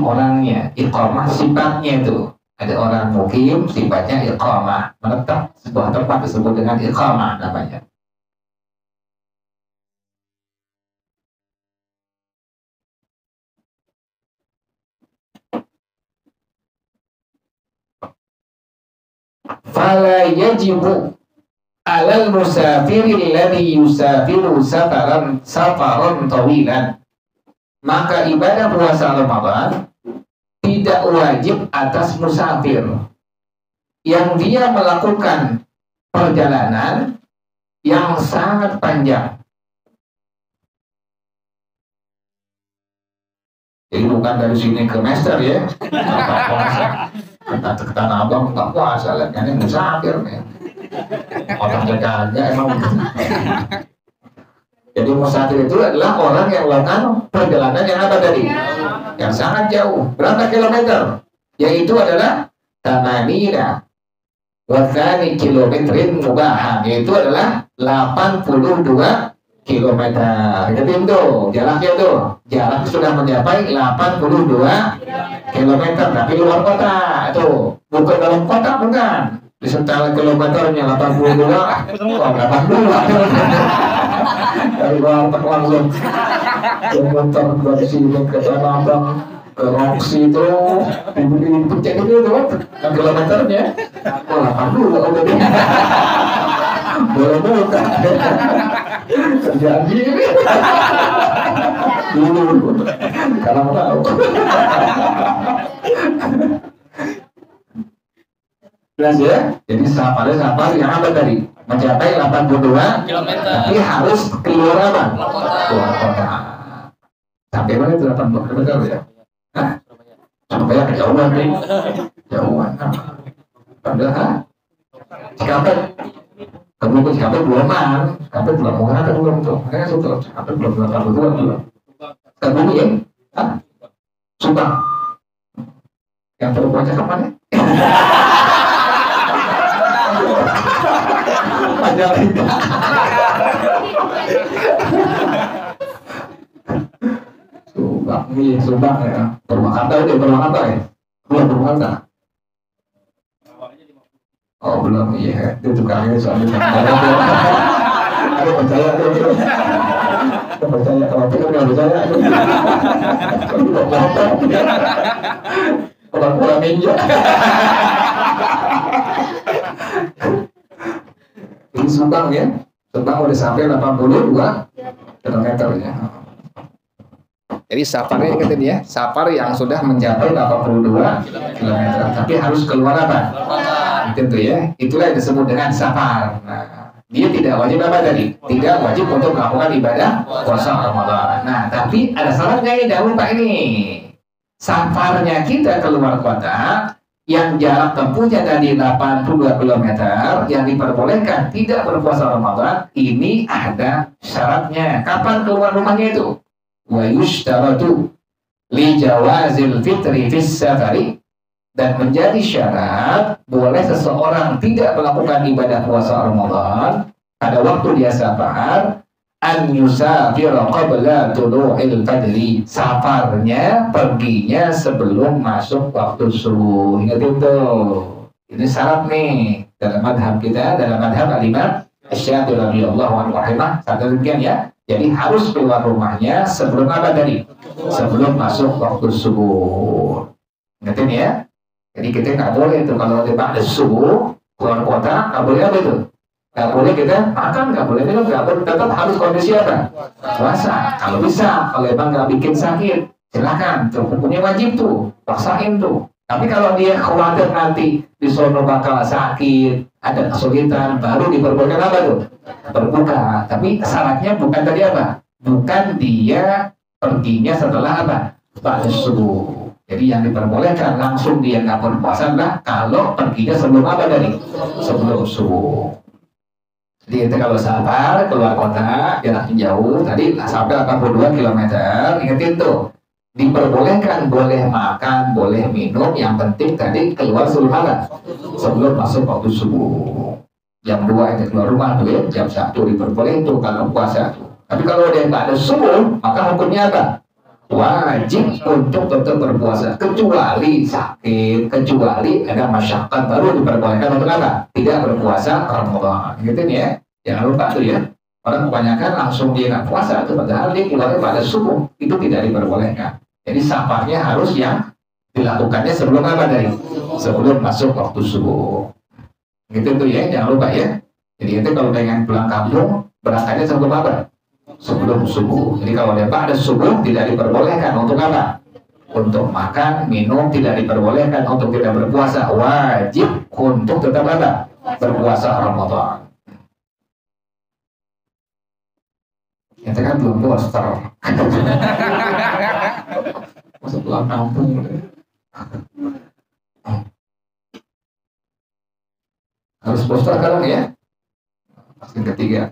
orangnya. Iqamah sifatnya itu. Ada orang mukim sifatnya iqamah, menetap sebuah tempat disebut dengan iqamah namanya. Fala yajibu alal musafiri alladhi yusafiru safaran tawilan. Maka ibadah puasa Ramadan tidak wajib atas musafir yang dia melakukan perjalanan yang sangat panjang. Jadi bukan dari sini ke Mester ya, ke Tanah Abang nggak puasa, lihatnya musafir nih. Orang jaga emang begitu. Jadi musafir itu adalah orang yang melakukan perjalanan yang apa tadi? Yang sangat jauh. Berapa kilometer? Yaitu adalah tamanina wasani kilometrin mubaha. Yaitu adalah 82 kilometer. Jadi itu jaraknya tuh. Jarak sudah mencapai 82 kilometer. Tapi luar kota itu. Bukan dalam kota, bukan. Disetel kilometernya 82, oh 82 dari Banten langsung kilometer dari sini ke Tanah Abang ke Roksi itu dibeli itu dan kilometernya oh 82 udah deh boleh buka kerjaan gini dulu karena mau tahu. Jelas ya? Jadi safar yang apa tadi? Mencapai 82 kilometer. Tapi harus keluar apa? Keluar kota. Sampai mana itu 82 kilometer ya? Hah? Sampai kejauhan nih. Jauhan. Padahal Cikampek. Kemudian Cikampek belum man. Cikampek belum mau kan belum tuh. Makanya sudah Cikampek belum 82 belum. Kemudian ya? Hah? Subang. Yang perempuan cakep mana? Subang ya, Purwakarta udah Purwakarta ya, belum Purwakarta. Oh belum, iya. Itu tukangnya suami saya. Aku percaya tuh. Aku percaya kalau itu nggak percaya. Orang kurang ninja. Ini Subang ya. Subang udah sampai 82 kilometer ya. Jadi safarnya ingetin ya, safar yang sudah mencapai 82 km. Tapi harus keluar apa? Tentu ya, itulah yang disebut dengan safar. Nah, dia tidak wajib apa tadi? Tidak wajib untuk melakukan ibadah puasa Ramadan. Nah, tapi ada syaratnya ini, jangan lupa ini. Safarnya kita keluar kota, yang jarak tempuhnya tadi 82 km, yang diperbolehkan tidak berpuasa Ramadan, ini ada syaratnya. Kapan keluar rumahnya itu? Wa yushtaratu li jawazil fitri fis safari, dan menjadi syarat boleh seseorang tidak melakukan ibadah puasa Ramadan pada waktu dia safar, an yusafira qabla tulu'il fajri, safarnya perginya sebelum masuk waktu subuh. Ingat itu, ini syarat nih dalam madhab kita, dalam madhab al-Imam Asy-Syafi'i radhiyallahu anhu rahimah. Satu demikian ya. Jadi harus keluar rumahnya sebelum apa tadi? Sebelum masuk waktu subuh. Ingatin ya. Jadi kita nggak boleh itu kalau ada subuh keluar kota, nggak boleh apa itu? Nggak boleh kita makan, nggak boleh minum, nggak boleh. Tetap harus kondisi apa? Puasa. Kalau bisa, kalau emang nggak bikin sakit, silakan. Tuh hukumnya wajib tuh, paksain tuh. Tapi kalau dia khawatir nanti di sono bakal sakit, ada kesulitan, baru diperbolehkan apa tuh? Berbuka. Tapi syaratnya bukan tadi apa? Bukan dia perginya setelah apa? Pada subuh. Jadi yang diperbolehkan langsung dia nggak berpuasa adalah kalau perginya sebelum apa tadi? Sebelum subuh. Jadi itu kalau safar keluar kota jaraknya jauh, tadi sampai 82 km, ingetin tuh. Diperbolehkan, boleh makan, boleh minum, yang penting tadi keluar sebelum apa? Sebelum masuk waktu subuh. Jam 2 itu keluar rumah tuh ya, jam 1 diperbolehkan tuh kalau puasa. Tapi kalau dia nggak ada subuh, maka hukumnya apa? Wajib untuk tetap berpuasa, kecuali sakit, kecuali ada masyarakat baru diperbolehkan untuk apa? Tidak berpuasa Ramadan. Gitu nih ya, jangan lupa tuh ya. Orang kebanyakan langsung dia nggak puasa, tuh padahal dia keluarnya pada subuh, itu tidak diperbolehkan. Jadi safarnya harus yang dilakukannya sebelum apa tadi? Sebelum masuk waktu subuh. Gitu tuh ya, jangan lupa ya. Jadi itu kalau pengen pulang kampung, berangkatnya sebelum apa? Sebelum subuh. Jadi kalau dia pada subuh tidak diperbolehkan untuk apa? Untuk makan, minum, tidak diperbolehkan untuk tidak berpuasa. Wajib untuk tetap apa? Berpuasa Ramadan. Kita kan belum poster. Masuk pulang kampung. Harus poster sekarang ya. Yang ketiga.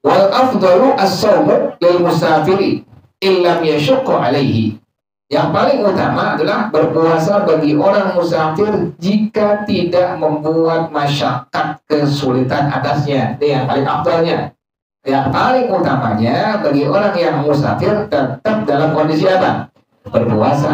Wal afdalu as-shawmu lil musafiri illam yashqa alaihi. Yang paling utama adalah berpuasa bagi orang musafir jika tidak membuat masyakat kesulitan atasnya. Ini yang paling afdalnya. Yang paling utamanya bagi orang yang musafir tetap dalam kondisi apa? Berpuasa.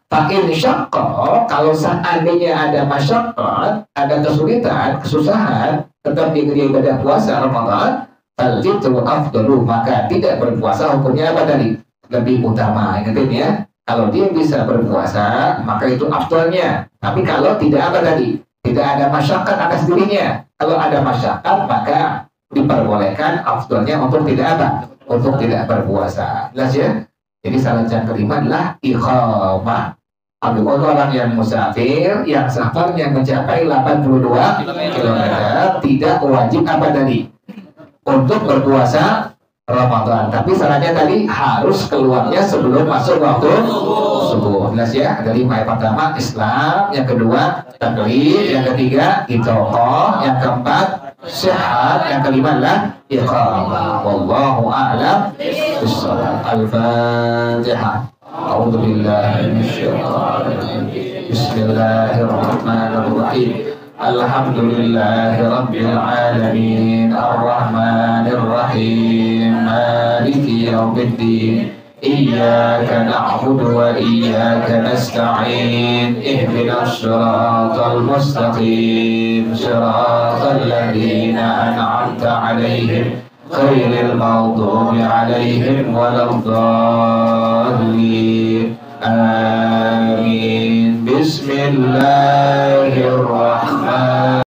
Fa'in syaqqa, kalau seandainya ada masyaqqat, ada kesulitan, kesusahan, tetap diberi ibadah puasa Ramadan, fal-fitru afdalu, maka tidak berpuasa hukumnya apa tadi? Lebih utama. Ingatin ya, kalau dia bisa berpuasa, maka itu afdalnya. Tapi kalau tidak apa tadi? Tidak ada masyaqqat atas dirinya. Kalau ada masyaqqat, maka diperbolehkan afdalnya untuk tidak apa? Untuk tidak berpuasa. Jelas ya? Jadi syarat yang kelima adalah iqamah. Orang yang musafir, yang safarnya mencapai 82 km, tidak wajib apa tadi? Untuk berpuasa Ramadan. Tapi syaratnya tadi harus keluarnya sebelum masuk waktu subuh. Jelas ya? Ada 5. Yang pertama Islam, yang kedua taklid, yang ketiga itoqah, yang keempat sehat, yang kelima adalah iqamah. Wallahu a'lam bishawab. Al-Fatihah. A'udzu billahi minasyaitonir rajim. Bismillahirrahmanirrahim. Alhamdulillahi rabbil alamin. Ar-Rahmanir Rahim. Maliki yaumiddin. إياك نعبد وإياك نستعين اهدنا الصراط المستقيم صراط الذين أنعمت عليهم غير المغضوب عليهم ولا الضالين آمين. بسم الله الرحمن